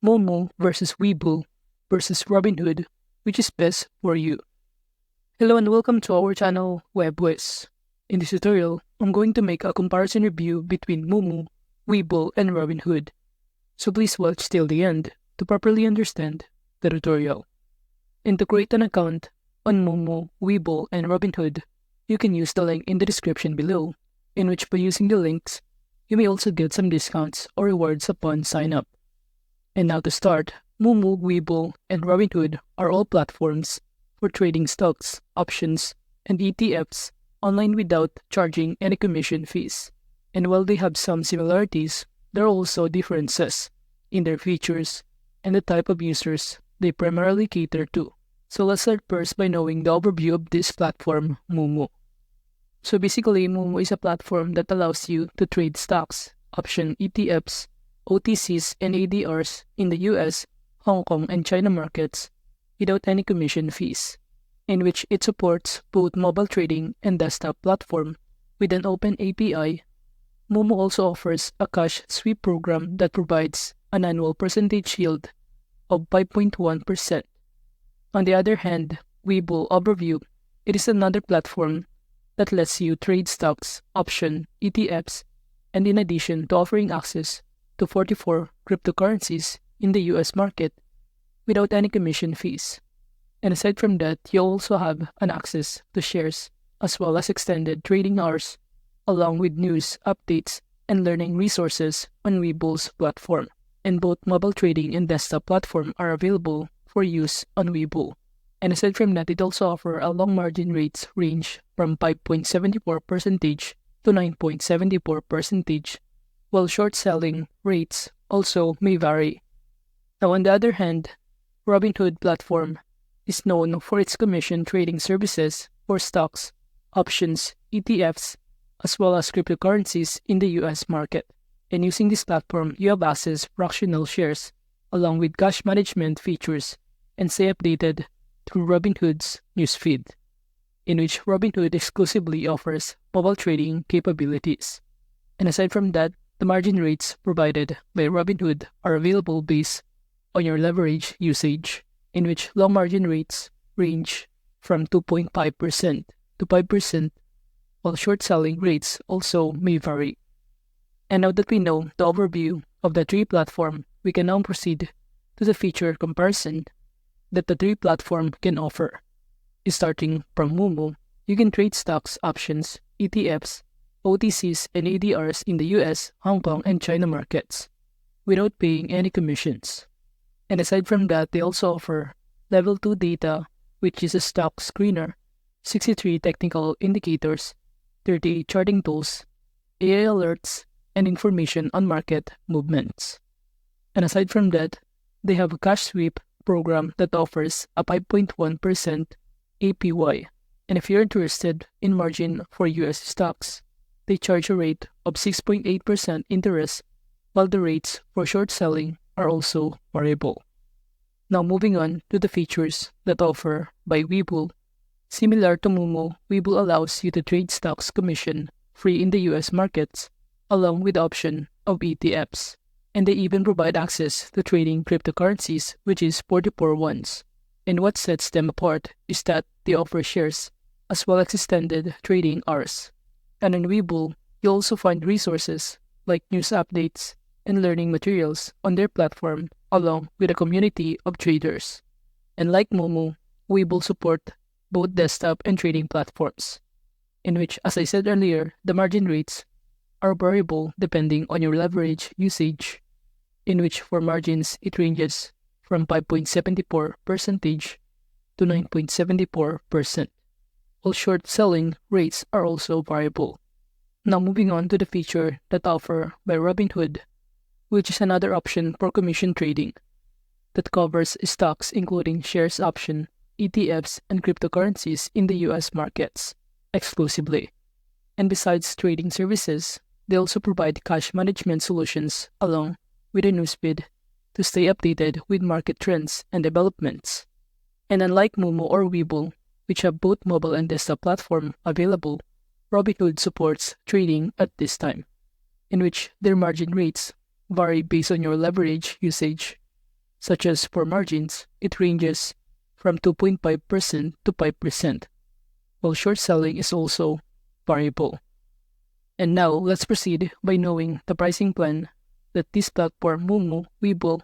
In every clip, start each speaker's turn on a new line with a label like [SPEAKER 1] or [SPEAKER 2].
[SPEAKER 1] Moomoo versus Webull versus Robinhood, which is best for you. Hello and welcome to our channel WebWiz. In this tutorial, I'm going to make a comparison review between Moomoo, Webull, and Robinhood. So please watch till the end to properly understand the tutorial. And to create an account on Moomoo, Webull, and Robinhood, you can use the link in the description below, in which by using the links, you may also get some discounts or rewards upon sign up. And now to start, Moomoo, Webull, and Robinhood are all platforms for trading stocks, options, and ETFs online without charging any commission fees. And while they have some similarities, there are also differences in their features and the type of users they primarily cater to. So let's start first by knowing the overview of this platform, Moomoo. So basically, Moomoo is a platform that allows you to trade stocks, option ETFs, OTCs, and ADRs in the US, Hong Kong, and China markets without any commission fees, in which it supports both mobile trading and desktop platform with an open API. Moomoo also offers a cash sweep program that provides an annual percentage yield of 5.1%. On the other hand, Webull overview, it is another platform that lets you trade stocks, option, ETFs, and in addition to offering access to 44 cryptocurrencies in the US market without any commission fees. And aside from that, you also have an access to shares as well as extended trading hours, along with news, updates, and learning resources on Webull's platform. And both mobile trading and desktop platform are available for use on Webull. And aside from that, it also offers a long margin rates range from 5.74% to 9.74%, while short selling rates also may vary. Now, on the other hand, Robinhood platform is known for its commission trading services for stocks, options, ETFs, as well as cryptocurrencies in the US market. And using this platform, you have access to fractional shares, along with cash management features, and stay updated through Robinhood's newsfeed, in which Robinhood exclusively offers mobile trading capabilities. And aside from that, the margin rates provided by Robinhood are available based on your leverage usage, in which long margin rates range from 2.5% to 5%, while short selling rates also may vary. And now that we know the overview of the three platforms, we can now proceed to the feature comparison that the three platforms can offer. Starting from Moomoo, you can trade stocks, options, ETFs, OTCs, and ADRs in the US, Hong Kong, and China markets without paying any commissions. And aside from that, they also offer Level 2 data, which is a stock screener, 63 technical indicators, 38 charting tools, AI alerts, and information on market movements. And aside from that, they have a cash sweep program that offers a 5.1% APY. And if you're interested in margin for US stocks, they charge a rate of 6.8% interest, while the rates for short selling are also variable. Now moving on to the features that offer by Webull. Similar to Moomoo, Webull allows you to trade stocks commission-free in the US markets, along with the option of ETFs. And they even provide access to trading cryptocurrencies, which is 44 ones. And what sets them apart is that they offer shares as well as extended trading hours. And in Webull, you'll also find resources like news updates and learning materials on their platform, along with a community of traders. And like Moomoo, Webull support both desktop and trading platforms, in which, as I said earlier, the margin rates are variable depending on your leverage usage, in which for margins it ranges from 5.74% to 9.74%, while short selling rates are also variable. Now moving on to the feature that offer by Robinhood, which is another option for commission trading that covers stocks including shares, option, ETFs, and cryptocurrencies in the US markets exclusively. And besides trading services, they also provide cash management solutions along with a newsfeed to stay updated with market trends and developments. And unlike Moomoo or Webull, which have both mobile and desktop platform available, Robinhood supports trading at this time, in which their margin rates vary based on your leverage usage, such as for margins, it ranges from 2.5% to 5%, while short selling is also variable. And now, let's proceed by knowing the pricing plan that this platform Moomoo, Webull,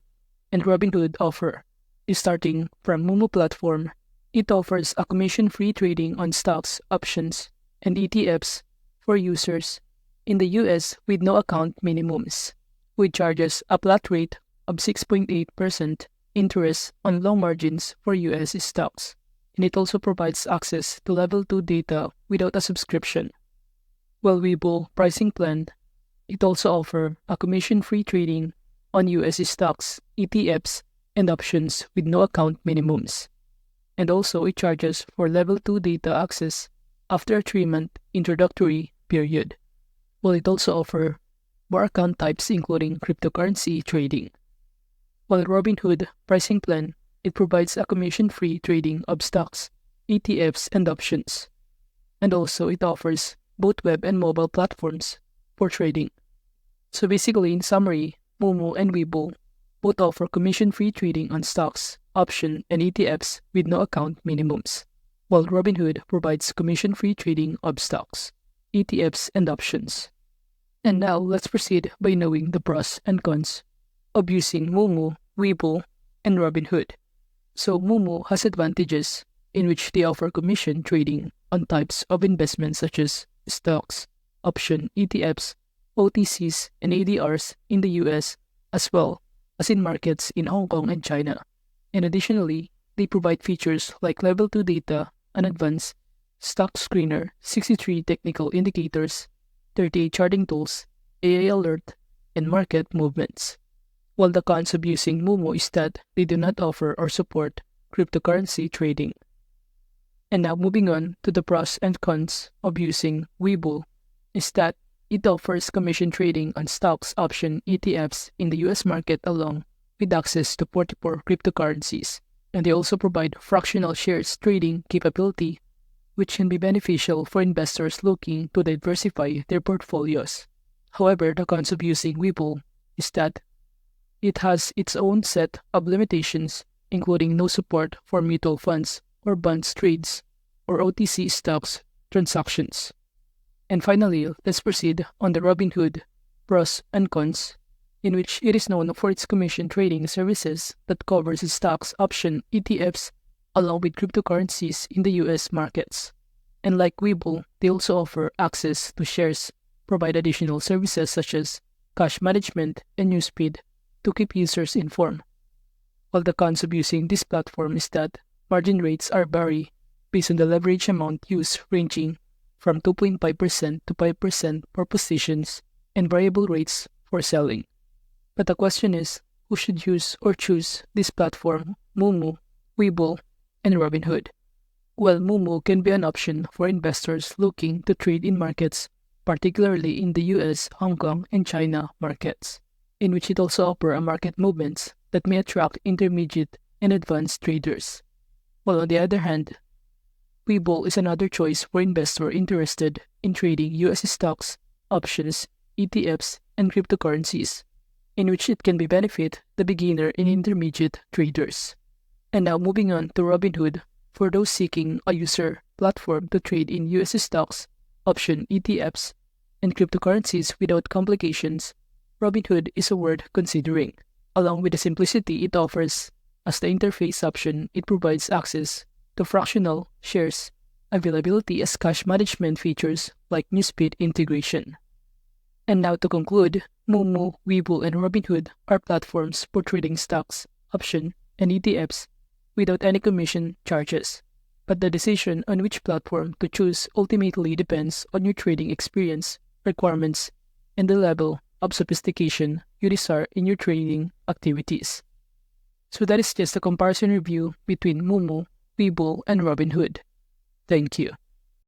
[SPEAKER 1] and Robinhood offer. Starting from Moomoo platform, it offers a commission-free trading on stocks, options, and ETFs for users in the US with no account minimums, which charges a flat rate of 6.8% interest on low margins for US stocks, and it also provides access to Level 2 data without a subscription. While Webull pricing plan, it also offers a commission-free trading on US stocks, ETFs, and options with no account minimums. And also it charges for Level 2 data access after a 3-month introductory period, while it also offers more account types including cryptocurrency trading. While Robinhood pricing plan, it provides a commission-free trading of stocks, ETFs, and options. And also it offers both web and mobile platforms for trading. So basically, in summary, Moomoo and Webull both offer commission-free trading on stocks, options, and ETFs with no account minimums, while Robinhood provides commission-free trading of stocks, ETFs, and options. And now, let's proceed by knowing the pros and cons of using Moomoo, Webull, and Robinhood. So Moomoo has advantages in which they offer commission trading on types of investments such as stocks, options, ETFs, OTCs, and ADRs in the US as well as in markets in Hong Kong and China. And additionally, they provide features like Level 2 data, an advanced stock screener, 63 technical indicators, 38 charting tools, AI alert, and market movements. While the cons of using Moomoo is that they do not offer or support cryptocurrency trading. And now moving on to the pros and cons of using Webull is that it offers commission trading on stocks, options, ETFs in the US market along with access to 44 cryptocurrencies. And they also provide fractional shares trading capability, which can be beneficial for investors looking to diversify their portfolios. However, the cons of using Webull is that it has its own set of limitations, including no support for mutual funds or bonds trades or OTC stocks transactions. And finally, let's proceed on the Robinhood pros and cons, in which it is known for its commission trading services that covers stocks, options, ETFs, along with cryptocurrencies in the US markets. And like Webull, they also offer access to shares, provide additional services such as cash management and newsfeed to keep users informed. While the cons of using this platform is that margin rates are vary based on the leverage amount used, ranging from 2.5% to 5% for positions and variable rates for selling. But the question is, who should use or choose this platform, Moomoo, Webull, and Robinhood? Well, Moomoo can be an option for investors looking to trade in markets, particularly in the US, Hong Kong, and China markets, in which it also offers market movements that may attract intermediate and advanced traders. While on the other hand, Webull is another choice for investors interested in trading US stocks, options, ETFs, and cryptocurrencies, in which it can be benefit the beginner and intermediate traders. And now moving on to Robinhood, for those seeking a user platform to trade in US stocks, options, ETFs, and cryptocurrencies without complications, Robinhood is worth considering. Along with the simplicity it offers, as the interface option, it provides access to fractional shares, availability as cash management features like newsfeed integration. And now to conclude, Moomoo, Webull, and Robinhood are platforms for trading stocks, options, and ETFs without any commission charges. But the decision on which platform to choose ultimately depends on your trading experience, requirements, and the level of sophistication you desire in your trading activities. So that is just a comparison review between Moomoo, Webull, and Robinhood. Thank you.